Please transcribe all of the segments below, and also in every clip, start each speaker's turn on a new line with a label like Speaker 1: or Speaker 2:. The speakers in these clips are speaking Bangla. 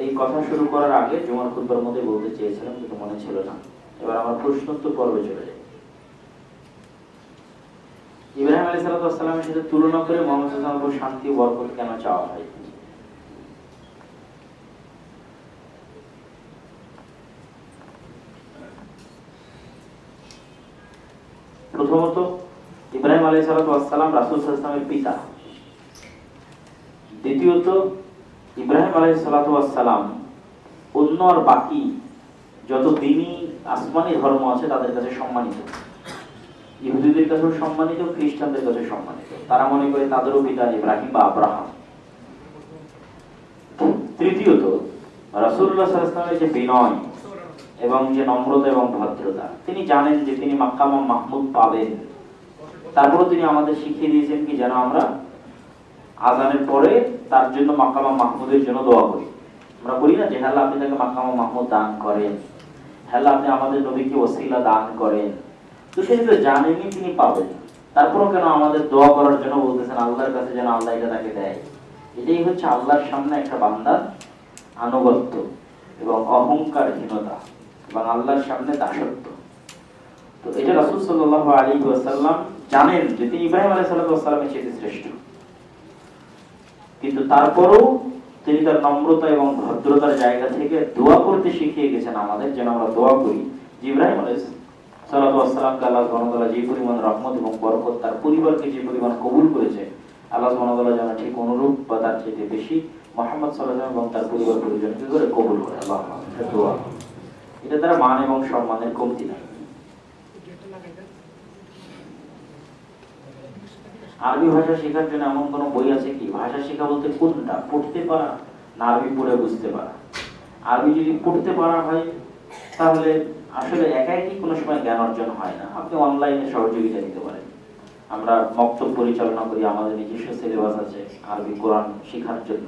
Speaker 1: এই কথা শুরু করার আগে জুমার খুতবার মধ্যে বলতে চেয়েছিলাম, কিন্তু মনে ছিল না। এবার আমার প্রশ্নোত্তর পর্বে চলে যাই। ইব্রাহিম আলাইহিস সালামের সাথে তুলনা করে মুহাম্মদ সাল্লাল্লাহু আলাইহি ওয়াসাল্লামের শান্তি ও বরকত কেন চাওয়া হয়? প্রথমত, ইব্রাহিম আলাইহিস সালাম রাসূল সাল্লাল্লাহু আলাইহি ওয়াসাল্লামের পিতা। দ্বিতীয়ত, ইব্রাহিম আলাইহিস সালাম অন্য আর বাকি যত দ্বীনি আসমানি ধর্ম আছে তাদের কাছে সম্মানিত। ইহুদিদের কাছেও সম্মানিত, খ্রিস্টানদের কাছে সম্মানিত। তারা মনে করে তাদেরও পিতা ইব্রাহিম বা আব্রাহাম। তৃতীয়ত, রাসূলুল্লাহ সাল্লাল্লাহু আলাইহি ওয়াসাল্লামের যে বিনয় এবং যে নম্রতা এবং ভদ্রতা, তিনি জানেন যে তিনি মাকাম মাহমুদ পাবেন। তারপরে তিনি আমাদের শিখিয়ে দিয়েছেন কি যেন আমরা আযানের পরে তার জন্য মাকাম মাহমুদের জন্য দোয়া করি। আমরা বলি না যে আল্লাহ আপনি তাকে মাকাম মাহমুদ দান করেন, আল্লাহ আপনি আমাদের নবীকে ওসিলা দান করেন। তো সে তো জানেনই তিনি পাবেন, তারপরও কেন আমাদের দোয়া করার জন্য বলতেছেন আল্লাহর কাছে যেন আল্লাহ এটা তাকে দেয়। এটাই হচ্ছে আল্লাহর সামনে একটা বান্দার আনুগত্য এবং অহংকারহীনতা এবং আল্লাহর সামনে দাসত্ব। তো এটা রাসূল সাল্লাল্লাহু আলাইহি ওয়াসাল্লাম জানেন যে তিনি ইব্রাহিম আলাইহিস সালামের চেয়ে শ্রেষ্ঠ, কিন্তু তারপরও তিনি তার নম্রতা এবং ভদ্রতার জায়গা থেকে দোয়া করতে শিখিয়ে গেছেন আমাদের, যেন আমরা দোয়া করি যে ইব্রাহিম আলাইহিস সালামকে আল্লাহ সুবহানাহু ওয়া তাআলা যে পরিমাণ রহমত এবং বরকত তার পরিবারকে যে পরিমাণ কবুল করেছে, আল্লাহ সুবহানাহু ওয়া তাআলা যেন ঠিক অনুরূপ বা তার চেয়ে বেশি মুহাম্মদ সাল্লাল্লাহু আলাইহি ওয়াসাল্লাম এবং তার পরিবার পরিজনকে করে কবুল করে। আল্লাহুম্মা দোয়া, এটা দ্বারা মান এবং সম্মানের কমতি নাই। আরবি ভাষা শেখার জন্য এমন কোন বই আছে কি? ভাষা শেখা বলতে কোনটা? পড়তে পারা না আরবি পড়ে বুঝতে পারা? আরবি যদি পড়তে পারা হয় তাহলে আসলে একাই কোনো সময় জ্ঞান অর্জন হয় না। আপনি অনলাইনে সহযোগিতা নিতে পারেন। আমরা মক্তব পরিচালনা করি, আমাদের নিজস্ব সিলেবাস আছে আরবি কোরআন শেখার জন্য,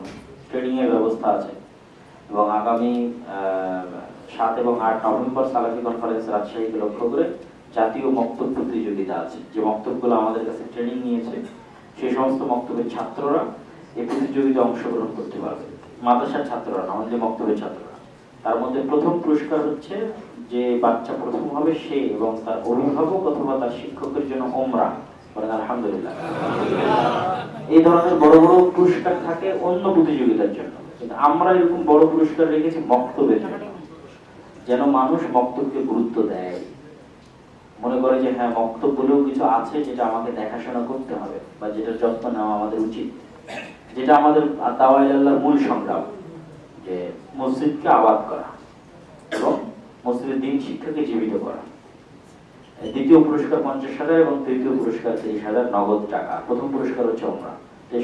Speaker 1: ট্রেনিং এর ব্যবস্থা আছে। এবং আগামী 7 এবং 8 নভেম্বর সালাফি কনফারেন্স রাজশাহীকে লক্ষ্য করে জাতীয় মক্তব প্রতিযোগিতা আছে। যে মক্তবগুলো আমাদের কাছে ট্রেনিং নিয়েছে সেই সমস্ত মক্তবের ছাত্ররা এই প্রতিযোগিতায় অংশগ্রহণ করতে পারবে। মাদ্রাসার ছাত্ররা না, আমাদের মক্তবের ছাত্ররা। তার মধ্যে প্রথম পুরস্কার হচ্ছে যে বাচ্চা প্রথম হবে সে এবং তার অভিভাবক অথবা তার শিক্ষকের জন্য ওমরা। বলেন আলহামদুলিল্লাহ। এই ধরনের বড় বড় পুরস্কার থাকে অন্য প্রতিযোগিতার জন্য, কিন্তু আমরা এরকম বড় পুরস্কার রেখেছি মক্তবের জন্য, যেন মানুষ মক্তবকে গুরুত্ব দেয়, মনে করে যে হ্যাঁ মক্তব বলেও কিছু আছে যেটা আমাকে দেখাশোনা করতে হবে বা যেটার যত্ন নেওয়া আমাদের উচিত। যেটা আমাদের দাওয়া ইলা আল্লাহর মূল সংগ্রাম, যে মসজিদকে আবাদ করা এবং মসজিদের দ্বীন শিক্ষাকে জীবিত করা। দ্বিতীয় পুরস্কার 50,000 এবং তৃতীয় পুরস্কার 30,000 নগদ টাকা। প্রথম পুরস্কার হচ্ছে ওমরা।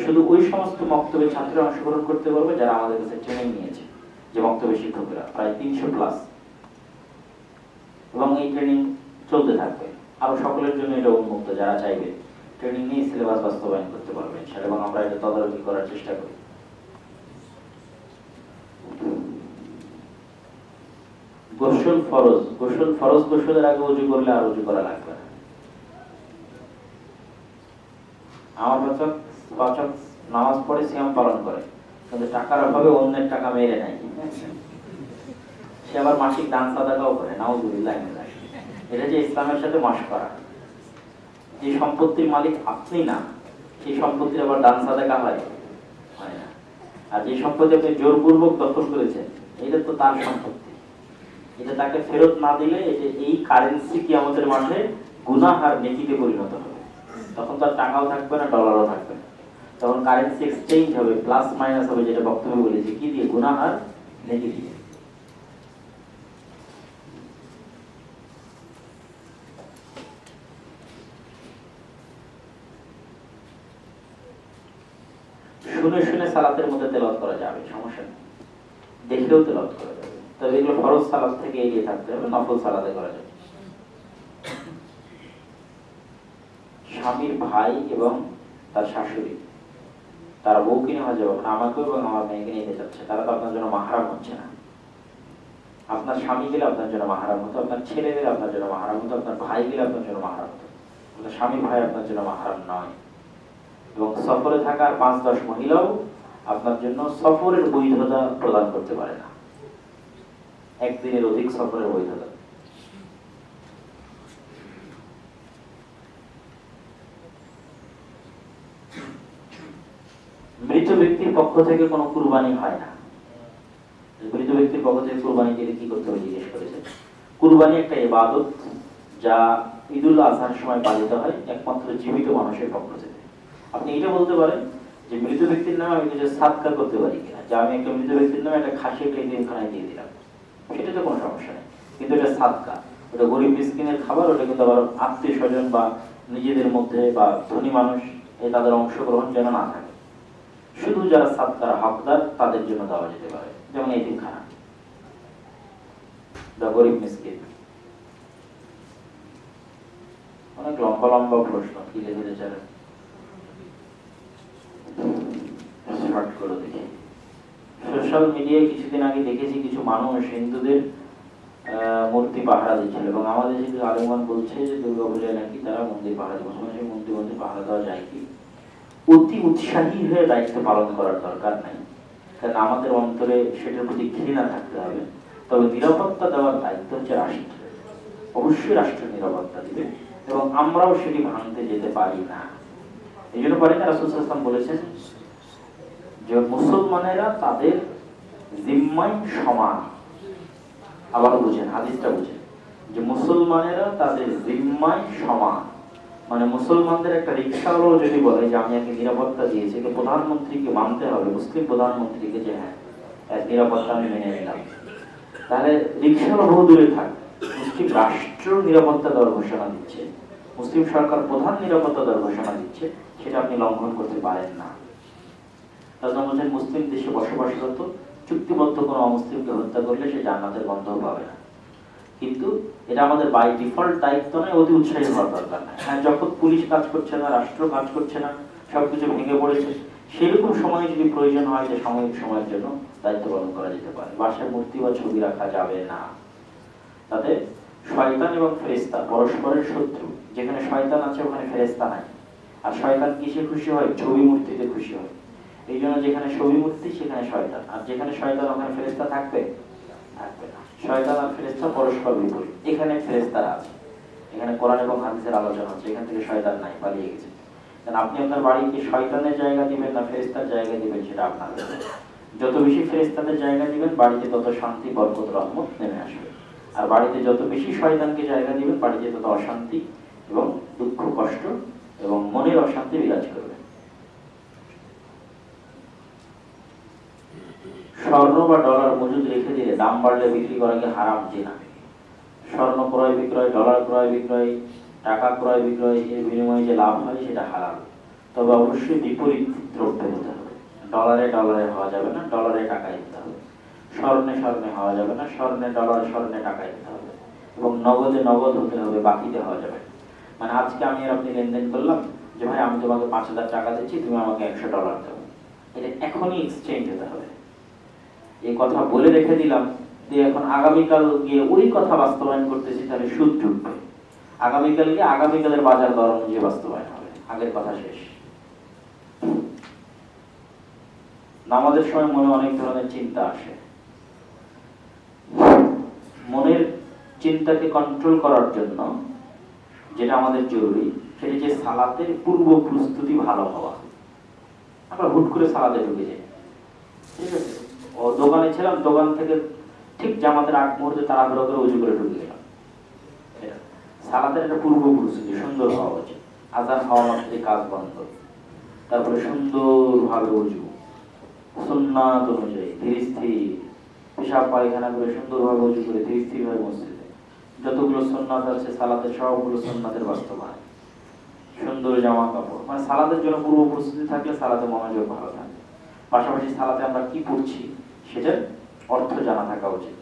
Speaker 1: শুধু ওই সমস্ত মক্তবের ছাত্ররা অংশগ্রহণ করতে পারবে যারা আমাদের কাছে ট্রেনিং নিয়েছে, যে মক্তবের শিক্ষকরা প্রায় 300+। এবং এই ট্রেনিং চলতে থাকবে। আরো সকলের জন্য এটা উন্মুক্ত, যারা চাইবে ট্রেনিং নিয়ে সিলেবাস বাস্তবায়ন করতে পারবে এবং আমরা এটা তদারকি করার চেষ্টা করি। গোসল ফরজ, গোসলের আগে ওযু করলে আর ওযু করা লাগবে না। আমার বাচক নামাজ পড়ে সিয়াম পালন করে, কিন্তু টাকার অভাবে অন্যের টাকা মেরে নেয়। সে আবার মাসিক দান সাদাকাও করে, নাউযুবিল্লাহ। এটা যে ইসলামের সাথে মাশকরা। যে সম্পত্তির মালিক আপনি না, সেই সম্পত্তির আবার দান সাদাকা হয় না। আর যে সম্পত্তি আপনি জোরপূর্বক দখল করেছেন, এটা তো তার সম্পত্তি। এটা তাকে ফেরত না দিলে এই কারেন্সি কি আমাদের মাঝে গুনাহ আর নেকিতে পরিণত হবে। তখন তার টাকাও থাকবে না, ডলারও থাকবে না। তখন কারেন্সি এক্সচেঞ্জ হবে, প্লাস মাইনাস হবে, যেটা বক্তব্য বলেছি কি দিয়ে? গুনাহ আর নেকি দিয়ে। শুনে শুনে সালাতের মধ্যে তেলাওয়াত করা যাবে, সমস্যা নেই। দেখলেও তেলাওয়াত করা যাবে, তবে এগুলো ফরজ সালাত থেকে এগিয়ে থাকতে হবে, নফল সালাতে করা যাবে। স্বামীর ভাই এবং তার শাশুড়ি তারা বউকে নেওয়া যাবে, আমাকেও এবং আমার মেয়েকে নিতে চাচ্ছে, তারা তো আপনার জন্য মাহরাম হচ্ছে না। আপনার স্বামী গেলে আপনার জন্য মাহরাম হতো, আপনার ছেলে গেলে আপনার জন্য মাহরাম হতো, আপনার ভাই গেলে আপনার জন্য মাহরাম হতো। আপনার স্বামী ভাই আপনার জন্য মাহরাম নয়। এবং সফরে থাকা 5-10 মহিলাও আপনার জন্য সফরের বৈধতা প্রদান করতে পারে না, একদিনের অধিক সফরের বৈধতা। মৃত ব্যক্তির পক্ষ থেকে কোনো কুরবানি হয় না। মৃত ব্যক্তির পক্ষ থেকে কুরবানি দিলে কি করতে হবে জিজ্ঞেস করেছেন। কুরবানি একটা ইবাদত যা ঈদুল আজহার সময় পালিত হয় একমাত্র জীবিত মানুষের পক্ষ থেকে। আপনি এটা বলতে পারেন যে মৃত ব্যক্তির নামে আমি কিছু সাদকা করতে পারি কিনা, যে আমি একটা মৃত ব্যক্তির নামে একটা খাসি একটা ঈদখানায় দিয়ে দিলাম, সেটা তো কোনো সমস্যা নেই, কিন্তু এটা সাদকা, ওটা গরিব মিসকিনের খাবার, ওটা কিন্তু আবার আত্মীয় স্বজন বা নিজেদের মধ্যে বা ধনী মানুষ এই তাদের অংশগ্রহণ যেন না থাকে, শুধু যারা সাদকার হকদার তাদের জন্য দেওয়া যেতে পারে, যেমন এতিমখানা বা গরিব মিসকিন। অনেক লম্বা লম্বা প্রশ্ন, কি লিখে চান শর্ট করে দেখি। সোশ্যাল মিডিয়ায় কিছুদিন আগে দেখেছি কিছু মানুষ হিন্দুদের মূর্তি পাহারা দিচ্ছিল, এবং আমাদের যে আলেমান বলছে যে দুর্গাপূজায় নাকি তারা মন্দির পাহারা দেবে, মুসলমানের মন্দির পাহারা দেওয়া যায় কি? অতি উৎসাহী হয়ে দায়িত্ব পালন করার দরকার নাই, কারণ আমাদের অন্তরে সেটার প্রতি ঘৃণা থাকতে হবে। তবে নিরাপত্তা দেওয়ার দায়িত্ব হচ্ছে রাষ্ট্র, অবশ্যই রাষ্ট্র নিরাপত্তা দিবে, এবং আমরাও সেটি ভাঙতে যেতে পারি না। এই জন্য পারি না, রাসূল সাল্লাল্লাহু আলাইহি ওয়াসাল্লাম বলেছেন যে মুসলমানেরা তাদের জিম্মায় সমান। আবার বুঝেন, হাদিসটা বুঝেন, যে মুসলমানেরা তাদের জিম্মায় সমান, মানে মুসলমানদের একটা রিক্সাওয়ালাও যদি বলে যে আমি একটা নিরাপত্তা দিয়েছি, প্রধানমন্ত্রীকে মানতে হবে, মুসলিম প্রধানমন্ত্রীকে, যে হ্যাঁ নিরাপত্তা আমি মেনে নিলাম, তাহলে রিক্সাওয়ালা বহু দূরে থাক, মুসলিম রাষ্ট্র নিরাপত্তা দেওয়ার ঘোষণা দিচ্ছে, মুসলিম সরকার প্রধান নিরাপত্তা দেওয়ার ঘোষণা দিচ্ছে, সেটা আপনি লঙ্ঘন করতে পারেন না। বলছেন মুসলিম দেশে বসবাসরত চুক্তিবদ্ধ কোনো অমুসলিমকে হত্যা করলে সে জান্নাতের গন্ধও পাবে না। কিন্তু এটা আমাদের বাই ডিফল্ট দায়িত্ব নয়, অতি উৎসাহী হওয়ার দরকার নাই। হ্যাঁ, যখন পুলিশ কাজ করছে না, রাষ্ট্র কাজ করছে না, সবকিছু ভেঙে পড়েছে, সেরকম সময় যদি প্রয়োজন হয় যে সাময়িক সময়ের জন্য দায়িত্ব পালন করা যেতে পারে। বাসায় মূর্তি বা ছবি রাখা যাবে না। তাতে শয়তান এবং ফেরেশতা পরস্পরের শত্রু, যেখানে শয়তান আছে ওখানে ফেরেশতা নাই। আর শয়তান কিসে খুশি হয়? ছবি মূর্তিতে খুশি হয়। এই জন্য যেখানে ছবি মূর্তি সেখানে শয়তান, আর যেখানে শয়তান ওখানে ফেরেশতা থাকবে থাকবে না। শয়তান আর ফেরেশতা পরস্পর বিপরীত। এখানে ফেরেশতারা আছে, এখানে কোরআন এবং হাদিসের আলোচনা হচ্ছে, এখান থেকে শয়তান নাই, পালিয়ে গেছে। কারণ আপনি আপনার বাড়িকে শয়তানের জায়গা দিবেন না ফেরেশতার জায়গা দিবেন, সেটা আপনার ব্যাপার। যত বেশি ফেরেশতাদের জায়গা দিবেন বাড়িতে তত শান্তি, বরকত, রহমত নেমে আসবে। আর বাড়িতে যত বেশি শয়তানকে জায়গা দিবেন বাড়িতে তত অশান্তি এবং দুঃখ, কষ্ট এবং মনের অশান্তি বিরাজ করবে। স্বর্ণ বা ডলার মজুদ রেখে দিলে দাম বাড়লে বিক্রি করা কি হারাম? জি না। স্বর্ণ ক্রয় বিক্রয়, ডলার ক্রয় বিক্রয়, টাকা ক্রয় বিক্রয়, এর বিনিময়ে যে লাভ হয় সেটা হালাল, তবে অবশ্যই বিপরীত দ্রব্যে হতে হবে। ডলারে ডলারে হওয়া যাবে না, ডলারে টাকায় দিতে হবে। স্বর্ণে স্বর্ণে হওয়া যাবে না, স্বর্ণে ডলারে স্বর্ণে টাকায় দিতে হবে। এবং নগদে নগদ হতে হবে, বাকিতে হওয়া যাবে। মানে আজকে আমি আর আপনি লেনদেন করলাম যে ভাই আমি তোমাকে 5,000 টাকা দিচ্ছি, তুমি আমাকে $100 দাও, এটা এখনই এক্সচেঞ্জ হতে হবে। এই কথা বলে রেখে দিলাম যে এখন আগামীকাল গিয়ে ওই কথা বাস্তবায়ন করতেছি, তাহলে সুদ ঢুকবে। আগামীকাল গিয়ে আগামীকালের বাজার দর অনুযায়ী বাস্তবায়ন হবে, আগের কথা শেষ। নামাজের সময় মনে অনেক ধরনের চিন্তা আসে। মনের চিন্তাকে কন্ট্রোল করার জন্য যেটা আমাদের জরুরি, সেটা যে সালাতের পূর্ব প্রস্তুতি ভালো হওয়া। আমরা হুট করে সালাতে ঢুকে যাই, ঠিক আছে, ও দোকানে ছিলাম, দোকান থেকে ঠিক জামাতের আগ মুহূর্তে তাড়াহুড়ো করে উজু করে ঢুকে গেলাম। সালাতের একটা পূর্ব প্রস্তুতি সুন্দর হওয়া উচিত। আজান হওয়া মাত্রই কাজ বন্ধ, তারপরে সুন্দরভাবে উজু, সুন্নাত অনুযায়ী ধীরে স্থির, পেশাব পায়খানা করে সুন্দরভাবে উজু করে ধীরে স্থির ভাবে মসজিদে যতগুলো সুন্নাত আছে সালাতের সবগুলো সুন্নাতের বাস্তবায়ন, সুন্দর জামা কাপড়, মানে সালাতের জন্য পূর্ব প্রস্তুতি থাকলে সালাতে মনোযোগ ভালো থাকে। পাশাপাশি সালাতে আমরা কি পড়ছি সেটার অর্থ জানা থাকা উচিত।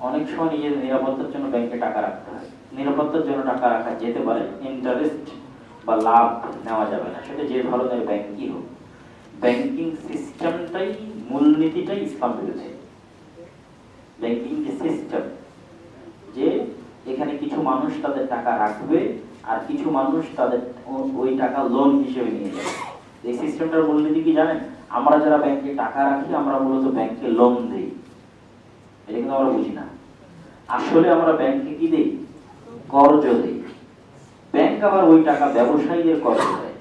Speaker 1: অনেক সময় নিজের নিরাপত্তার জন্য ব্যাংকে টাকা রাখতে হয়। নিরাপত্তার জন্য টাকা রাখা যেতে পারে, ইন্টারেস্ট বা লাভ নেওয়া যাবে না, সেটা যে ধরনের ব্যাংকই হোক। ব্যাংকিং সিস্টেমটাই, মূলনীতিটাই ইসলাম বিরোধী। ব্যাংকিং যে সিস্টেম, যে এখানে কিছু মানুষ তাদের টাকা রাখবে আর কিছু মানুষ তাদের ওই টাকা লোন হিসেবে নিয়ে যাবে, এই সিস্টেমটার মূলনীতি কি জানেন? আমরা যারা ব্যাংকে টাকা রাখি আমরা মূলত ব্যাংকে লোন দিই, এটা কিন্তু আমরা বুঝি না। আসলে আমরা ব্যাংকে কি দিই? কর্জ দিই। ব্যাংক আবার ওই টাকা ব্যবসায়ীদের কর্জ দেয়,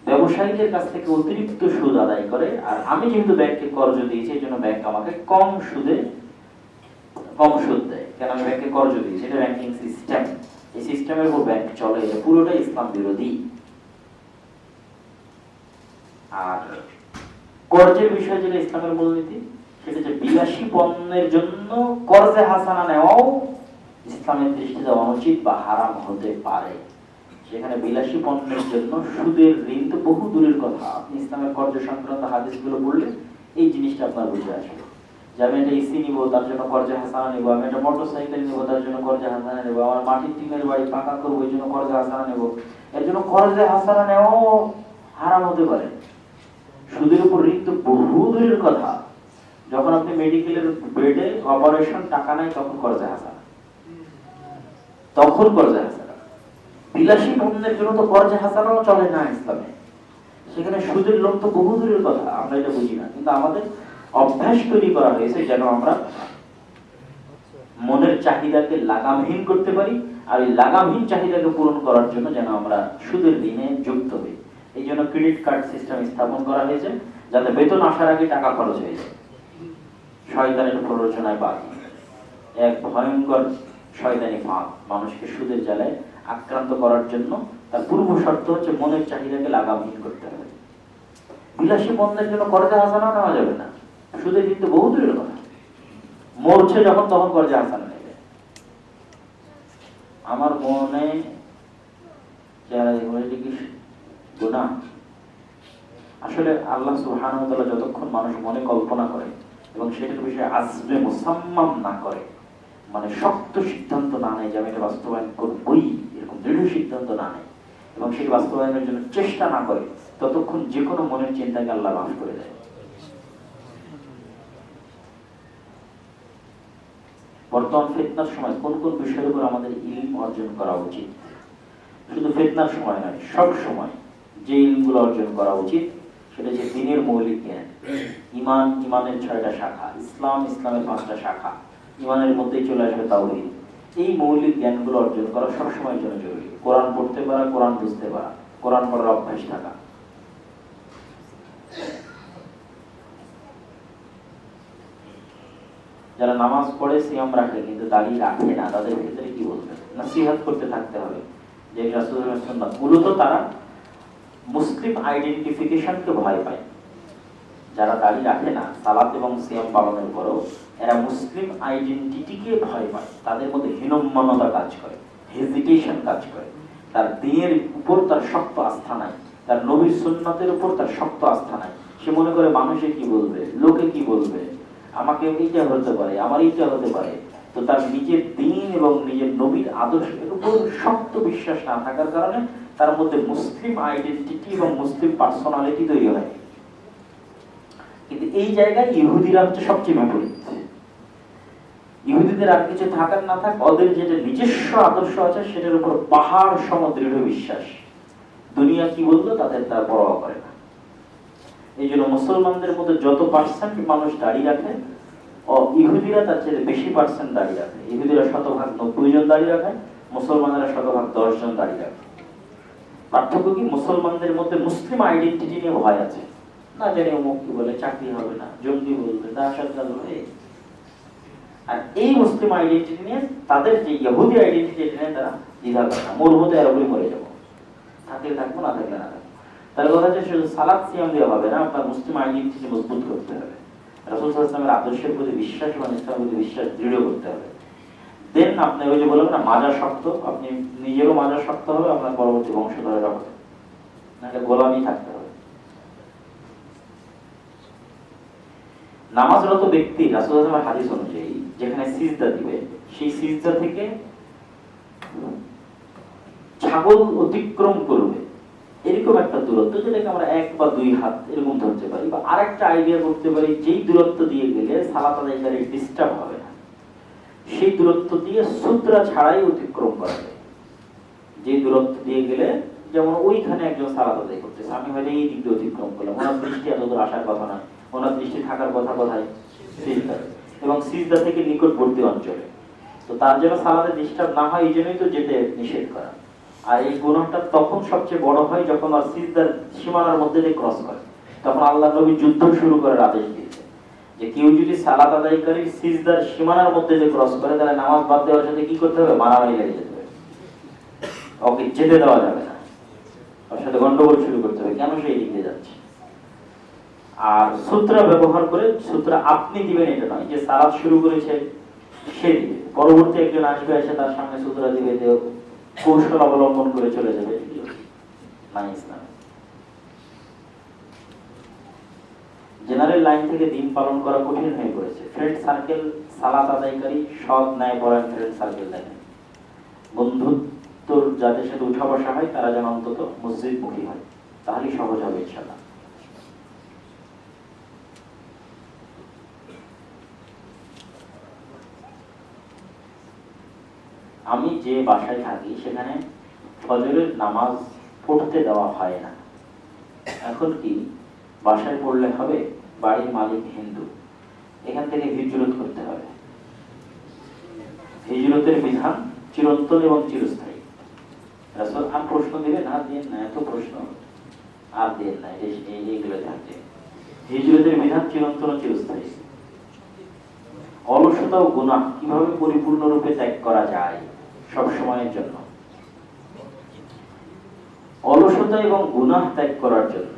Speaker 1: ব্যবসায়ীদের কাছ থেকে অতিরিক্ত সুদ আদায় করে। আর আমি যেহেতু ব্যাংকে কর্জ দিয়েছি এই জন্য ব্যাংক আমাকে কম সুদ দেয়। কেন? আমি ব্যাংকে কর্জ দিয়েছি, এটা ব্যাংকিং সিস্টেম। এই সিস্টেমের উপর ব্যাংক চলে, এটা পুরোটাই ইসলাম বিরোধী। আর কর্জের বিষয়ে যেটা ইসলামের মূলনীতি, সেটা যে বিলাসী পণ্যের জন্য কর্জে হাসানা নেওয়াও ইসলামের দৃষ্টিতে অনুচিত বা হারাম হতে পারে। সেখানে বিলাসী পণ্যের জন্য সুদের ঋণ তো বহু দূরের কথা। আপনি ইসলামের কর্জ সংক্রান্ত হাদিসগুলো পড়লে এই জিনিসটা আপনার বুঝে আসবে যে আমি একটা এসি নিবো তার জন্য কর্জে হাসানা নেবো, আমি একটা মোটরসাইকেল নিবো তার জন্য কর্জে হাসানা নেবো, আমার মাটির টিনের বাড়ি পাকা করবো এই জন্য কর্জে হাসানা নেবো। এর জন্য কর্জে হাসানা নেওয়াও হারাম হতে পারে। সুদের উপর ঋণ তো বহু দূরের কথা। যখন আপনি মেডিকেলের বেডে অপারেশন টাকা নাই তখন কর্জে হাসানা, তখন কর্জে হাসানা। বিলাসী পণ্যের জন্য তো কর্জে হাসানাও চলে না ইসলামে। সেখানে সুদের লোন তো বহু দূরের কথা, আমরা এটা বুঝি না। কিন্তু আমাদের অভ্যাস তৈরি করা হয়েছে যেন আমরা মনের চাহিদাকে লাগামহীন করতে পারি, আর এই লাগামহীন চাহিদাকে পূরণ করার জন্য যেন আমরা সুদের ঋণে যুক্ত হই। এই জন্য ক্রেডিট কার্ড সিস্টেম স্থাপন করা হয়েছে, যাতে বেতন আসার আগে টাকা খরচ হয়ে যায়। শয়তানের প্ররোচনায় বাধি, এক ভয়ঙ্কর শয়তানি ফাঁদ মানুষকে সুদের জ্বালায় আক্রান্ত করার জন্য। তার পূর্ব শর্ত হচ্ছে মনের চাহিদাকে লাগামহীন করতে হবে। বিলাসী পণ্যের জন্য কর্জে হাসানা নেওয়া যাবে না, সুদের কিন্তু বহু দূরের কথা। মরছে যখন তখন কর্জে হাসানা নেবে। আমার মনে গুনাহ, আসলে আল্লাহ সুবহানাহু ওয়া তাআলা যতক্ষণ মানুষ মনে কল্পনা করে এবং সেটার বিষয়ে আজমে মুসাম্মাম না করে, মানে শক্ত সিদ্ধান্ত না নেয় যে আমি এটা বাস্তবায়ন করবই, এরকম দৃঢ় সিদ্ধান্ত না নেয় এবং সেই বাস্তবায়নের জন্য চেষ্টা না করে, ততক্ষণ যে কোনো মনের চিন্তাকে আল্লাহ মাফ করে দেয়। বর্তমান ফিতনার সময় কোন কোন বিষয়ের উপর আমাদের ইলম অর্জন করা উচিত? শুধু ফিতনার সময় নয়, সব সময় যে ইলমগুলো অর্জন করা উচিত সেটা হচ্ছে দ্বীনের মৌলিক জ্ঞান। ঈমান, ঈমানের 6টা শাখা, ইসলাম, ইসলামের 5টা শাখা, ঈমানের মধ্যেই চলে আসবে তাওহীদ। এই মৌলিক জ্ঞানগুলো অর্জন করা সবসময়ের জন্য জরুরি। কোরআন পড়তে পারা, কোরআন বুঝতে পারা, কোরআন পড়ার অভ্যাস থাকা। যারা নামাজ পড়ে, সিয়াম রাখে কিন্তু দাড়ি রাখে না, তাদের ক্ষেত্রে কি বলবেন? নসিহত করতে থাকতে হবে যে রাসূলুল্লাহ সুন্নাত। মূলত তারা মুসলিম আইডেন্টিফিকেশনকে ভয় পায়। যারা দাড়ি রাখে না সালাত এবং সিয়াম পালনের পরও এরা মুসলিম আইডেন্টিটিকে ভয় পায়। তাদের মধ্যে হীনম্মন্যতা কাজ করে, হেজিটেশন কাজ করে। তার দ্বীনের উপর তার শক্ত আস্থা নাই, তার নবীর সুন্নাতের উপর তার শক্ত আস্থা নাই। সে মনে করে মানুষে কি বলবে, লোকে কি বলবে, আমাকে এইটা হতে পারে, আমার এইটা হতে পারে। তো তার নিজের দ্বীন এবং নিজের নবীর আদর্শের উপর শক্ত বিশ্বাস না থাকার কারণে তার মধ্যে মুসলিম আইডেন্টিটি এবং মুসলিম পার্সোনালিটি তৈরি হয়। কিন্তু এই জায়গায় ইহুদিরা হচ্ছে সবচেয়ে বিপরীত। ইহুদিদের আর কিছু থাকার না থাক, ওদের যেটা নিজস্ব আদর্শ আছে সেটার উপর পাহাড় সম দৃঢ় বিশ্বাস। দুনিয়া কি বললো তাদের তার পরোয়া করে না। এই জন্য মুসলমানদের মধ্যে যত পার্সেন্ট মানুষ দাঁড়িয়ে রাখে, ইহুদিরা তার চেয়ে বেশি পার্সেন্ট দাঁড়িয়ে রাখে। ইহুদিরা 90% জন দাঁড়িয়ে রাখে, মুসলমানেরা 10% জন দাঁড়িয়ে রাখে। পার্থক্য কি? মুসলমানদের মধ্যে মুসলিম আইডেন্টিটি নিয়ে ভয় আছে, না জানি অমুক কি বলে, চাকরি হবে না, জঙ্গি বলবে, দাহশত হবে। আর এই মুসলিম আইডেন্টিটি নিয়ে তাদের যে ইহুদি আইডেন্টিটি নিয়ে তারা দ্বিধা করে না। মরবো তো এরকমই মরে যাবো, থাকলে থাকবো, না থাকলে না থাকবো। তার কথা হচ্ছে শুধু সালাত সিয়াম দেওয়া হবে না, আপনার মুসলিম আইডেন্টিটি মজবুত করতে হবে। রাসূল সাল্লাল্লাহু আলাইহি ওয়াসাল্লামের আদর্শের প্রতি বিশ্বাস এবং ইসলামের প্রতি বিশ্বাস দৃঢ় করতে হবে। দেন আপনি ওই যে বললাম না মাজা শক্ত, আপনি নিজেরও মাজা শক্ত হবে, আপনার পরবর্তী বংশধরেরা হবে, নাহলে গোলামি থাকতে হবে। নামাজরত ব্যক্তি রাসূল সাল্লাল্লাহু আলাইহি ওয়াসাল্লামের হাদিস অনুযায়ী যেখানে সিজদা দিবে, সেই সিজদা থেকে ছাগল অতিক্রম করবে এরকম একটা দূরত্ব, যেটাকে আমরা 1 বা 2 হাত এরকম ধরতে পারি, বা আরেকটা আইডিয়া করতে পারি যেই দূরত্ব দিয়ে গেলে সালাত আদায়কারী ডিস্টার্ব হবে না, সেই দূরত্ব দিয়ে সুতরা ছাড়াই অতিক্রম করা যায়। যে দূরত্ব দিয়ে গেলে যেমন ওইখানে একজন সালাত আদায় করতেছে, আমি হয়তো এই দিক দিয়ে অতিক্রম করলাম, ওনার দৃষ্টি এত দূর আসার কথা নয়, ওনার দৃষ্টি থাকার কথা কোথায়? সিজদা, এবং সিজদা থেকে নিকটবর্তী অঞ্চলে। তো তার যেন সালাতে ডিস্টার্ব না হয় এই জন্যই তো যেতে নিষেধ করা। আর এই গুনাহটা তখন সবচেয়ে বড় হয় যখন আর সিজদার সীমানার মধ্যে দিয়ে ক্রস করে, তখন আল্লাহ নবী যুদ্ধ শুরু করার আদেশ দিয়েছে যে কেউ যদি সালাত আদায়কারী সিজদার সীমানার মধ্যে দিয়ে ক্রস করে তাহলে নামাজ বাদ দেওয়ার সাথে কি করতে হবে? মারামারি লেগে যেতে হবে, ওকে যেতে দেওয়া যাবে না, ওর সাথে গন্ডগোল শুরু করতে হবে, কেন সে এই দিকে যাচ্ছে। আর সূত্রা ব্যবহার করে, সূত্রা আপনি দিবেন এটা নয় যে সালাত শুরু করেছে সে দিবে, পরবর্তী একজন আসবে এসে তার সামনে সূত্রা দিবে, কৌশল অবলম্বন করে চলে যাবে, না ইসলাম। জেনারেল লাইন থেকে দিন পালন করা কঠিন হয়ে পড়েছে। ফ্রেন্ড সার্কেল সালাত আদায়কারী সৎ ন্যায় পরায়ণ ফ্রেন্ড সার্কেল দেখেন, বন্ধুত্বর যাদের সাথে উঠা বসা হয় তারা যেন অন্তত মসজিদ মুখী হয়, তাহলেই সহজ হবে ইনশাআল্লাহ। আমি যে বাসায় থাকি সেখানে ফজরের নামাজ পড়তে দেওয়া হয় না, এখন কি বাসায় পড়লে হবে? বাড়ির মালিক হিন্দু, এখান থেকে হিজরত করতে হবে। হিজরতের বিধান চিরন্তন এবং চিরস্থায়ী। রাসূল আর প্রশ্ন দিবেন, আর দিন না, এত প্রশ্ন আর দিন না, এইগুলো থাকবে। হিজরতের বিধান চিরন্তন ও চিরস্থায়ী। অলসতা ও গুনাহ কিভাবে পরিপূর্ণরূপে ত্যাগ করা যায় সব সময়ের জন্য? অলসতা এবং গুনাহ ত্যাগ করার জন্য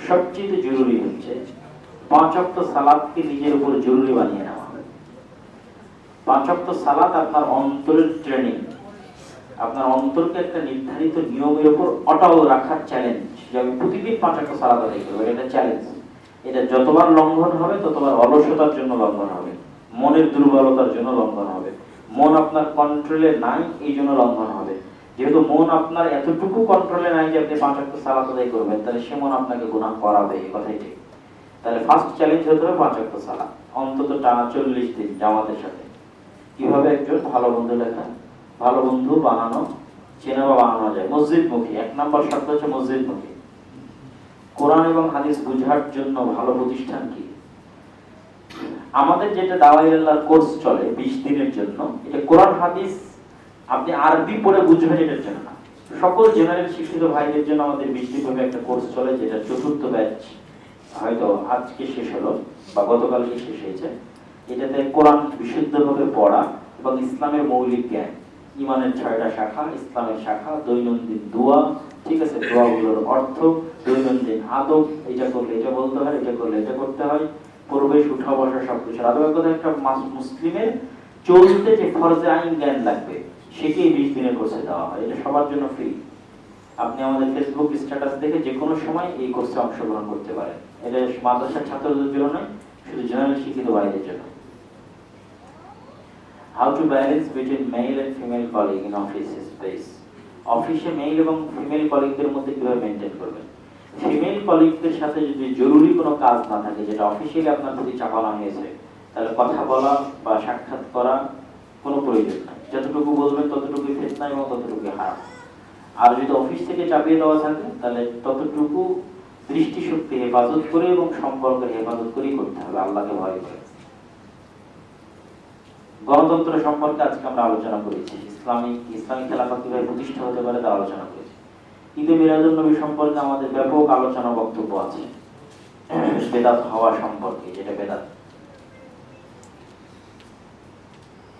Speaker 1: সবচেয়ে জরুরি হচ্ছে 5 ওয়াক্ত সালাতকে নিজের উপর জরুরি বানিয়ে নেওয়া। 5 ওয়াক্ত সালাত আপনার অন্তরের ট্রেনিং, আপনার অন্তরকে একটা নির্ধারিত নিয়মের উপর অটল রাখার চ্যালেঞ্জ, যে আমি প্রতিদিন 5 ওয়াক্ত সালাত আদায় করবো, এটা চ্যালেঞ্জ। এটা যতবার লঙ্ঘন হবে ততবার অলসতার জন্য লঙ্ঘন হবে, মনের দুর্বলতার জন্য লঙ্ঘন হবে, মন আপনার কন্ট্রোলে নাই এই জন্য লঙ্ঘন হবে। যেহেতু মন আপনার এতটুকু কন্ট্রোলে নাই যে আপনি 5 ওয়াক্ত সালাত আদায় করবেন, তাহলে সে মন আপনাকে গুনাহ করাবে, এই কথাই ঠিক। তাহলে ফার্স্ট চ্যালেঞ্জ হতে হবে 5 ওয়াক্ত সালাত, অন্তত টানা 40 দিন জামাতের সাথে। কিভাবে একজন ভালো বন্ধু লেখা, ভালো বন্ধু বানানো, চেনা বা বানানো যায়? মসজিদমুখী, 1 নম্বর শর্ত হচ্ছে মসজিদমুখী। কোরআন এবং হাদিস বুঝার জন্য ভালো প্রতিষ্ঠান কি? আমাদের যেটা দাওয়াইল্লাহর কোর্স চলে 20 দিনের জন্য, এটা কোরআন হাদিস আপনি আরবি পড়ে বুঝবেন এটার জন্য না, সকল জেনারেল শিক্ষিত ভাইদের জন্য আমাদের 20 দিনের একটা কোর্স চলে, যেটা 4র্থ ব্যাচ, হয়তো আজকে শেষ হলো বা গতকালকে শেষ হয়েছে। এটাতে কোরআন বিশুদ্ধভাবে পড়া এবং ইসলামের মৌলিক জ্ঞান, ইমানের 6টা শাখা, ইসলামের শাখা, দৈনন্দিন দোয়া, ঠিক আছে, দোয়াগুলোর অর্থ, দৈনন্দিন আদব, এটা করলে এটা বলতে হয়, এটা করলে এটা করতে হয়, পরিবেশ, উঠা বসা, সবকিছু আদব। একটা মুসলিমের চলতে যে ফরজে আইন জ্ঞান লাগবে সেটাই 20 দিনের কোর্সে দেওয়া হয়। এটা সবার জন্য ফ্রি। আপনি আমাদের ফেসবুক স্ট্যাটাস দেখে যে কোনো সময় এই কোর্সে অংশগ্রহণ করতে পারেন। এটা মাদ্রাসার ছাত্রদের জন্য নয়, শুধু জেনারেল শিক্ষিত ভাইদের জন্য। How to balance between male and female colleague in office space? অফিসে মেল এবং ফিমেল কলিগদের মধ্যে কিভাবে মেইনটেইন করবেন? ফিমেল কলিগদের সাথে যদি জরুরি কোনো কাজ না থাকে, যেটা অফিসিয়ালি আপনার প্রতি চাপানো হয়েছে, তাহলে কথা বলা বা সাক্ষাৎ করা কোনো প্রয়োজন নাই। যতটুকু বলবেন ততটুকুই ফিতনা এবং ততটুকুই হারাম। আর যদি অফিস থেকে চাপিয়ে দেওয়া থাকে তাহলে ততটুকু দৃষ্টিশক্তি হেফাজত করে এবং সম্পর্কের হেফাজত করেই করতে হবে, আল্লাহকে ভয় করে। গণতন্ত্র সম্পর্কে আজকে আমরা আলোচনা করেছি, ইসলামী খেলাফত কিভাবে প্রতিষ্ঠা হতে পারে তা আলোচনা করেছি। ঈদে মিলাদুন নবী সম্পর্কে আমাদের ব্যাপক আলোচনা বক্তব্য আছে, বেদাত হওয়া সম্পর্কে, যেটা বেদাত।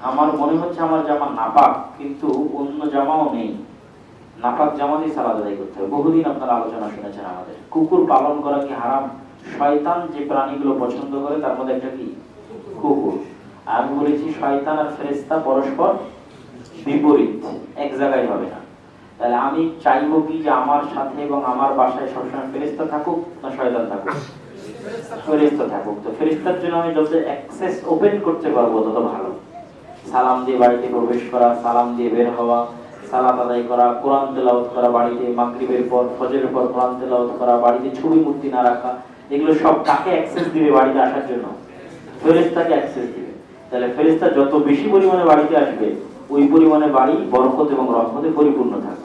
Speaker 1: আমার মনে হচ্ছে আমার জামা নাপাক, কিন্তু অন্য জামাও নেই, নাপাক জামা দিয়ে সালাত আদায় করতে হবে। বহুদিন আপনারা আলোচনা শুনেছেন আমাদের। কুকুর পালন করা কি হারাম? শয়তান যে প্রাণীগুলো পছন্দ করে তার মধ্যে একটা কি? কুকুর। আমি বলেছি শয়তান আর ফেরেশতা পরস্পর বিপরীত, এক জায়গায় হবে না। তাহলে আমি চাইবো কি যে আমার সাথে এবং আমার বাসায় সবসময় ফেরেশতা থাকুক না শয়তান থাকুক? ফেরেশতা থাকুক। তো ফেরেশতার জন্য আমি যত অ্যাক্সেস ওপেন করতে পারবো তত ভালো। সালাম দিয়ে বাড়িতে প্রবেশ করা, সালাম দিয়ে বের হওয়া, সালাত আদায় করা, কোরআন তেলাওয়াত করা, বাড়িতে মাগরিবের পর ফজরের পর কোরআন তেলাওয়াত করা, বাড়িতে ছবি মূর্তি না রাখা, এগুলো সব কাকে অ্যাক্সেস দিবে বাড়িতে আসার জন্য? ফেরেশতাকে অ্যাক্সেস দিবে। তাহলে ফেরেশতা যত বেশি পরিমাণে বাড়িতে আসবে ওই পরিমাণে বাড়ি বরকত এবং রহমতে পরিপূর্ণ থাকবে।